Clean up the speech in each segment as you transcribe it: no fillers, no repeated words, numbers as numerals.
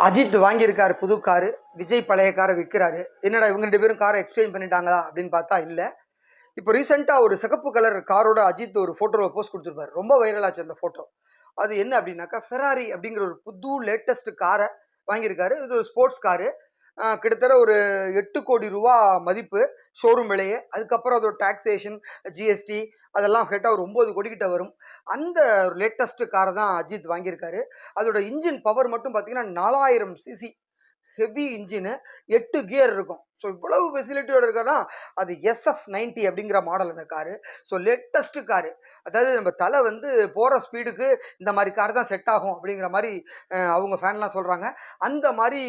அஜித் வாங்கியிருக்காரு புது காரு, விஜய் பழைய காரை விற்கிறாரு. என்னடா இவங்க 2 பேரும் காரை எக்ஸ்சேஞ்ச் பண்ணிட்டாங்களா அப்படின்னு பார்த்தா இல்ல. இப்போ ரீசெண்டாக ஒரு சிகப்பு கலர் காரோட அஜித் ஒரு ஃபோட்டோவில் போஸ்ட் கொடுத்துருப்பாரு. ரொம்ப வைரல் ஆச்சு அந்த ஃபோட்டோ. அது என்ன அப்படின்னாக்கா ஃபெராரி அப்படிங்கிற ஒரு புது லேட்டஸ்ட் காரை வாங்கியிருக்காரு. இது ஒரு ஸ்போர்ட்ஸ் காரு. கிட்டத்தட்ட ஒரு 8 கோடி ரூபா மதிப்பு ஷோரூம் விலையே. அதுக்கப்புறம் அதோட டாக்ஸேஷன், ஜிஎஸ்டி அதெல்லாம் கேட்டால் ஒரு 9 கோடி கிட்ட வரும். அந்த லேட்டஸ்ட் காரை தான் அஜித் வாங்கியிருக்காரு. அதோட இன்ஜின் பவர் மட்டும் பார்த்தீங்கன்னா 4000 சிசி ஹெவி இன்ஜினு, 8 கியர் இருக்கும். ஸோ இவ்வளவு ஃபெசிலிட்டியோட இருக்கனா அது SF90 அப்படிங்கிற மாடல் அந்த காரு. So latest car. அதாவது நம்ம தலை வந்து போகிற ஸ்பீடுக்கு இந்த மாதிரி கார் தான் செட் ஆகும் அப்படிங்கிற மாதிரி அவங்க ஃபேன்லாம் சொல்கிறாங்க. அந்த மாதிரி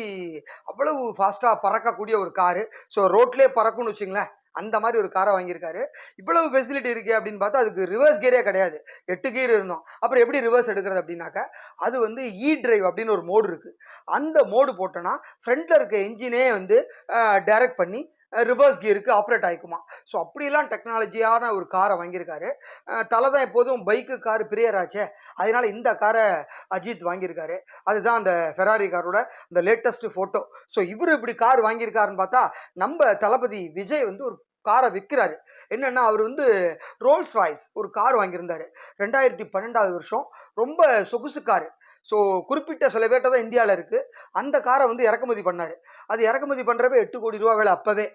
அவ்வளவு ஃபாஸ்ட்டாக பறக்கக்கூடிய ஒரு காரு. ஸோ ரோட்லேயே பறக்கும்னு வச்சுங்களேன், அந்த மாதிரி ஒரு காரை வாங்கியிருக்காரு. இவ்வளவு ஃபெசிலிட்டி இருக்கே அப்படின்னு பார்த்தா அதுக்கு ரிவர்ஸ் கியரே கிடையாது. 8 கியர் இருந்தோம். அப்புறம் எப்படி ரிவர்ஸ் எடுக்கிறது அப்படின்னாக்கா, அது வந்து டிரைவ் அப்படின்னு ஒரு மோடு இருக்கு. அந்த மோடு போட்டோன்னா ஃப்ரண்ட்ல இருக்க என்ஜினே வந்து டைரக்ட் பண்ணி ரிவர்ஸ் கியருக்கு ஆப்ரேட் ஆகிக்குமா. ஸோ அப்படிலாம் டெக்னாலஜியான ஒரு காரை வாங்கியிருக்காரு. தலை தான் எப்போதும் பைக்கு காரு பிரியராச்சே, அதனால இந்த காரை அஜித் வாங்கியிருக்காரு. அதுதான் அந்த ஃபெராரி காரோட இந்த லேட்டஸ்ட் ஃபோட்டோ. ஸோ இவர் இப்படி கார் வாங்கியிருக்காருன்னு பார்த்தா நம்ம தளபதி விஜய் வந்து ஒரு காரை விற்கிறாரு. என்னன்னா அவர் வந்து ரோல்ஸ் ராய்ஸ் ஒரு கார் வாங்கியிருந்தாரு 2012 வருஷம். ரொம்ப சொகுசு காரு. ஸோ குறிப்பிட்ட சில பேர்கிட்ட தான் இந்தியாவில் இருக்குது. அந்த காரை வந்து இறக்குமதி பண்ணார். அது இறக்குமதி பண்ணுறப்ப 8 கோடி ரூபா வேலை அப்போவே.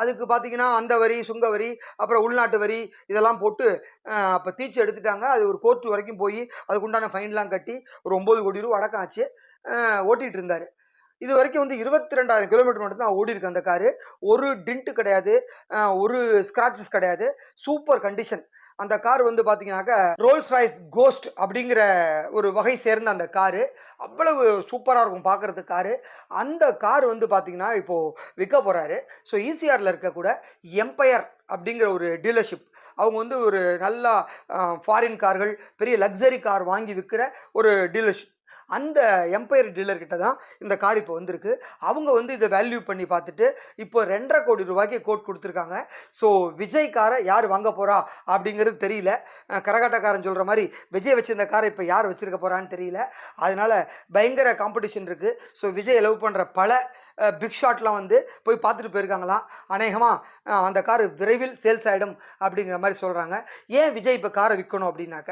அதுக்கு பார்த்தீங்கன்னா அந்த வரி, சுங்க வரி, அப்புறம் உள்நாட்டு வரி இதெல்லாம் போட்டு அப்போ தீச்சு எடுத்துட்டாங்க. அது ஒரு கோர்ட்டு வரைக்கும் போய் அதுக்குண்டான ஃபைன்லாம் கட்டி ஒரு 9 கோடி ரூபா அடக்கம் ஆச்சு. ஓட்டிகிட்டு இருந்தார். இது வரைக்கும் வந்து 22,000 கிலோமீட்டர் மட்டும் தான் ஓடி இருக்கு அந்த காரு. ஒரு டிண்ட் கிடையாது, ஒரு ஸ்க்ராச்சஸ் கிடையாது. Super condition. அந்த கார் வந்து பார்த்தீங்கன்னாக்கா ரோல்ஸ் ராய்ஸ் கோஸ்ட் அப்படிங்கிற ஒரு வகை சேர்ந்த அந்த காரு. அவ்வளவு சூப்பராக இருக்கும் பார்க்குறதுக்கு காரு. அந்த கார் வந்து பார்த்தீங்கன்னா இப்போது விற்க போகிறாரு. ஸோ ஈசிஆரில் இருக்கக்கூட எம்பையர் அப்படிங்கிற ஒரு டீலர்ஷிப், அவங்க வந்து ஒரு நல்லா ஃபாரின் கார்கள், பெரிய லக்ஸரி கார் வாங்கி விற்கிற ஒரு டீலர்ஷிப். அந்த எம்பையர் டீலர்கிட்ட தான் இந்த கார் இப்போ வந்திருக்கு. அவங்க வந்து இதை வேல்யூ பண்ணி பார்த்துட்டு இப்போ 2.5 கோடி ரூபாய்க்கு கோட் கொடுத்துருக்காங்க. ஸோ விஜய் காரை யார் வாங்க போகிறா அப்படிங்கிறது தெரியல. கரகாட்டக்காரன் சொல்கிற மாதிரி விஜய் வச்சிருந்த காரை இப்போ யார் வச்சுருக்க போகிறான்னு தெரியல. அதனால் பயங்கர காம்படிஷன் இருக்குது. ஸோ விஜய் லவ் பண்ணுற பல பிக் ஷாட்லாம் வந்து போய் பார்த்துட்டு போயிருக்காங்களாம். அநேகமாக அந்த கார் விரைவில் சேல்ஸ் ஆகிடும் அப்படிங்கிற மாதிரி சொல்கிறாங்க. ஏன் விஜய் இப்போ காரை விற்கணும் அப்படின்னாக்க,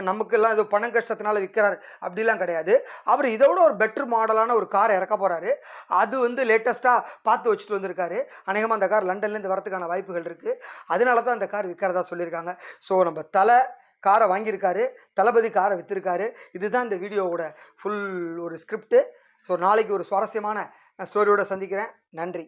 நமக்கெல்லாம் ஏதோ பணம் கஷ்டத்தினால விற்கிறார் அப்படிலாம் கிடையாது. அவர் இதோட ஒரு பெட்டர் மாடலான ஒரு காரை இறக்க போகிறாரு. அது வந்து லேட்டஸ்ட்டாக பார்த்து வச்சுட்டு வந்திருக்காரு. அநேகமாக அந்த கார் லண்டன்லேருந்து வரதுக்கான வாய்ப்புகள் இருக்குது. அதனால தான் அந்த கார் விற்கிறதா சொல்லியிருக்காங்க. ஸோ நம்ம தலை காரை வாங்கியிருக்காரு, தளபதி காரை விற்றுருக்காரு. இதுதான் இந்த வீடியோவோட ஃபுல் ஒரு ஸ்கிரிப்டு. ஸோ நாளைக்கு ஒரு சுவாரஸ்யமான ஸ்டோரியோடு சந்திக்கிறேன். நன்றி.